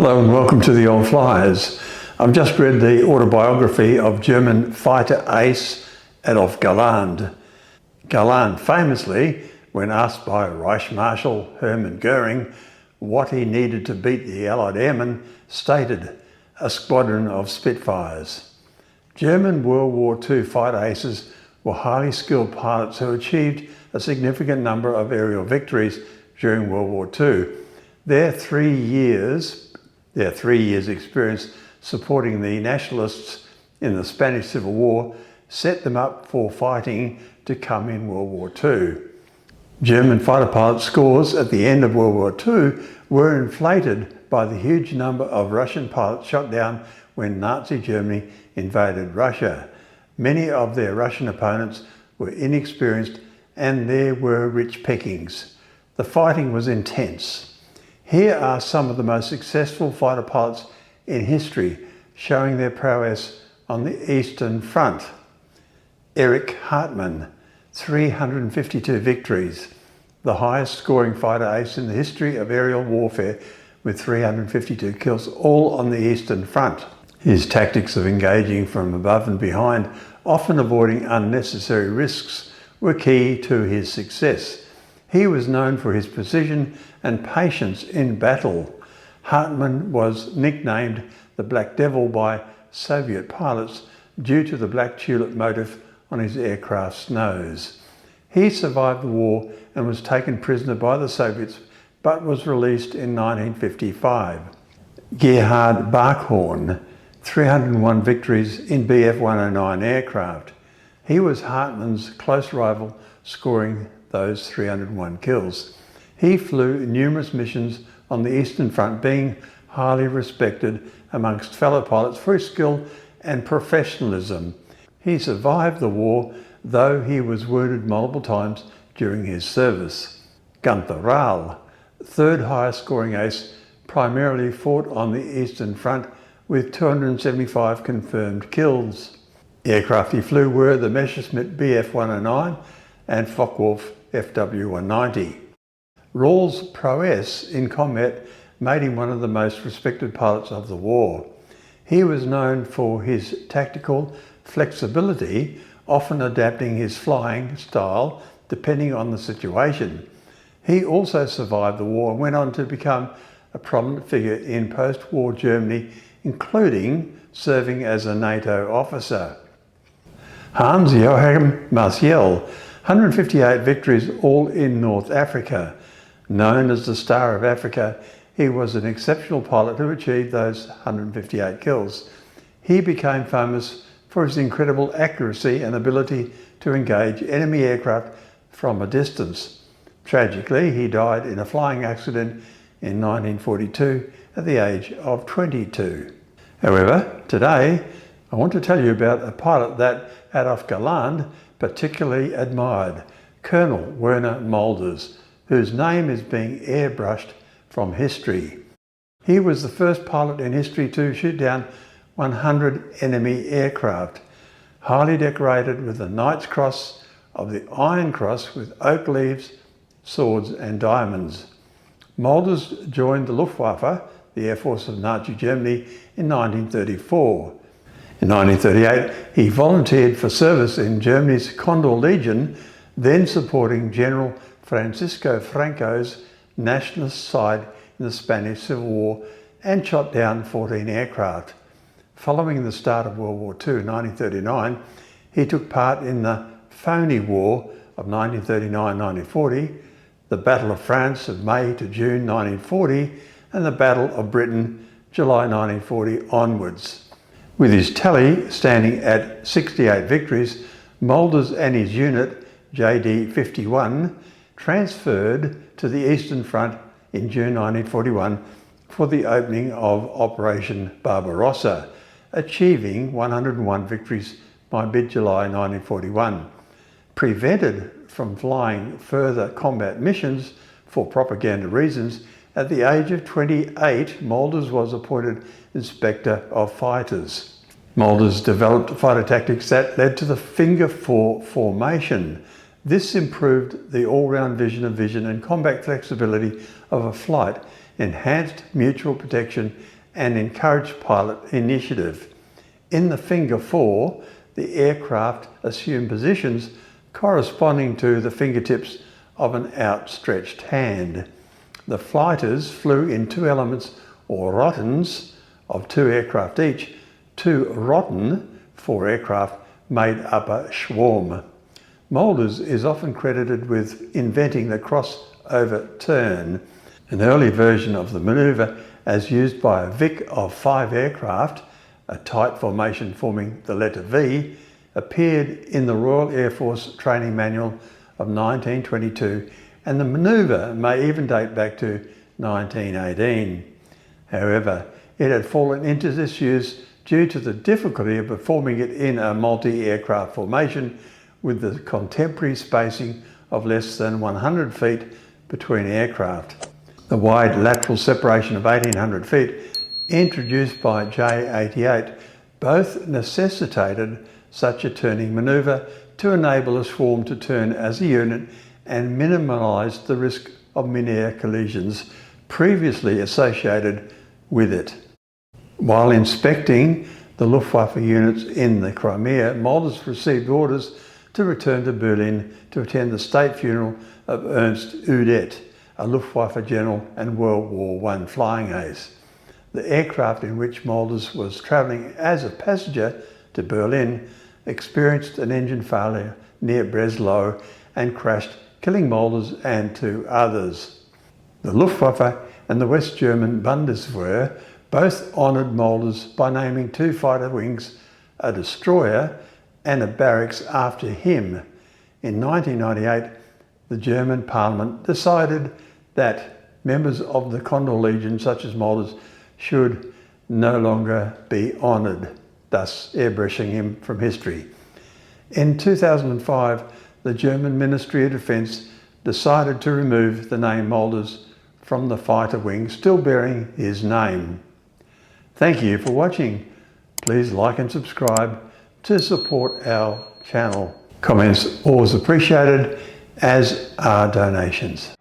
Hello and welcome to the old Fliers. I've just read the autobiography of German fighter ace Adolf Galland. Galland famously, when asked by Reich Marshal Hermann Goering what he needed to beat the Allied airmen, stated, "A squadron of Spitfires." German World War II fighter aces were highly skilled pilots who achieved a significant number of aerial victories during World War II. Their three years experience supporting the nationalists in the Spanish Civil War set them up for fighting to come in World War II. German fighter pilot scores at the end of World War II were inflated by the huge number of Russian pilots shot down when Nazi Germany invaded Russia. Many of their Russian opponents were inexperienced and there were rich pickings. The fighting was intense. Here are some of the most successful fighter pilots in history showing their prowess on the Eastern Front. Erich Hartmann, 352 victories, the highest scoring fighter ace in the history of aerial warfare with 352 kills, all on the Eastern Front. His tactics of engaging from above and behind, often avoiding unnecessary risks, were key to his success. He was known for his precision and patience in battle. Hartmann was nicknamed the Black Devil by Soviet pilots due to the black tulip motif on his aircraft's nose. He survived the war and was taken prisoner by the Soviets but was released in 1955. Gerhard Barkhorn, 301 victories in Bf-109 aircraft. He was Hartmann's close rival, scoring those 301 kills. He flew numerous missions on the Eastern Front, being highly respected amongst fellow pilots for his skill and professionalism. He survived the war, though he was wounded multiple times during his service. Gunther Rahl, third highest scoring ace, primarily fought on the Eastern Front with 275 confirmed kills. Aircraft he flew were the Messerschmitt Bf-109 and Focke-Wulf FW-190. Rahl's prowess in combat made him one of the most respected pilots of the war. He was known for his tactical flexibility, often adapting his flying style depending on the situation. He also survived the war and went on to become a prominent figure in post-war Germany, including serving as a NATO officer. Hans-Joachim, 158 victories, all in North Africa. Known as the Star of Africa, he was an exceptional pilot who achieved those 158 kills. He became famous for his incredible accuracy and ability to engage enemy aircraft from a distance. Tragically, he died in a flying accident in 1942 at the age of 22. However, today I want to tell you about a pilot that Adolf Galland particularly admired, Colonel Werner Mölders, whose name is being airbrushed from history. He was the first pilot in history to shoot down 100 enemy aircraft, highly decorated with the Knight's Cross of the Iron Cross with oak leaves, swords and diamonds. Mölders joined the Luftwaffe, the Air Force of Nazi Germany, in 1934. In 1938, he volunteered for service in Germany's Condor Legion, then supporting General Francisco Franco's nationalist side in the Spanish Civil War, and shot down 14 aircraft. Following the start of World War II in 1939, he took part in the Phoney War of 1939-1940, the Battle of France of May to June 1940, and the Battle of Britain, July 1940 onwards. With his tally standing at 68 victories, Mölders and his unit, JD 51, transferred to the Eastern Front in June 1941 for the opening of Operation Barbarossa, achieving 101 victories by mid-July 1941. Prevented from flying further combat missions for propaganda reasons, at the age of 28, Mölders was appointed Inspector of Fighters. Mölders developed fighter tactics that led to the Finger Four formation. This improved the all-round vision and combat flexibility of a flight enhanced mutual protection and encouraged pilot initiative. In the Finger 4, the aircraft assumed positions corresponding to the fingertips of an outstretched hand. The flighters flew in two elements or rottens of two aircraft each. Two rotten, four aircraft, made up a swarm. Mölders is often credited with inventing the crossover turn. An early version of the manoeuvre, as used by a Vic of 5 aircraft, a tight formation forming the letter V, appeared in the Royal Air Force Training Manual of 1922, and the manoeuvre may even date back to 1918. However, it had fallen into disuse due to the difficulty of performing it in a multi-aircraft formation with the contemporary spacing of less than 100 feet between aircraft. The wide lateral separation of 1800 feet, introduced by J88, both necessitated such a turning manoeuvre to enable a swarm to turn as a unit and minimise the risk of mid-air collisions previously associated with it. While inspecting the Luftwaffe units in the Crimea, Mölders received orders to return to Berlin to attend the state funeral of Ernst Udet, a Luftwaffe general and World War I flying ace. The aircraft in which Mölders was travelling as a passenger to Berlin experienced an engine failure near Breslau and crashed, killing Mölders and two others. The Luftwaffe and the West German Bundeswehr both honoured Mölders by naming two fighter wings, a destroyer and a barracks after him. In 1998, the German Parliament decided that members of the Condor Legion, such as Mölders, should no longer be honoured, thus airbrushing him from history. In 2005, the German Ministry of Defence decided to remove the name Mölders from the fighter wing still bearing his name. Thank you for watching. Please like and subscribe to support our channel. Comments always appreciated, as are donations.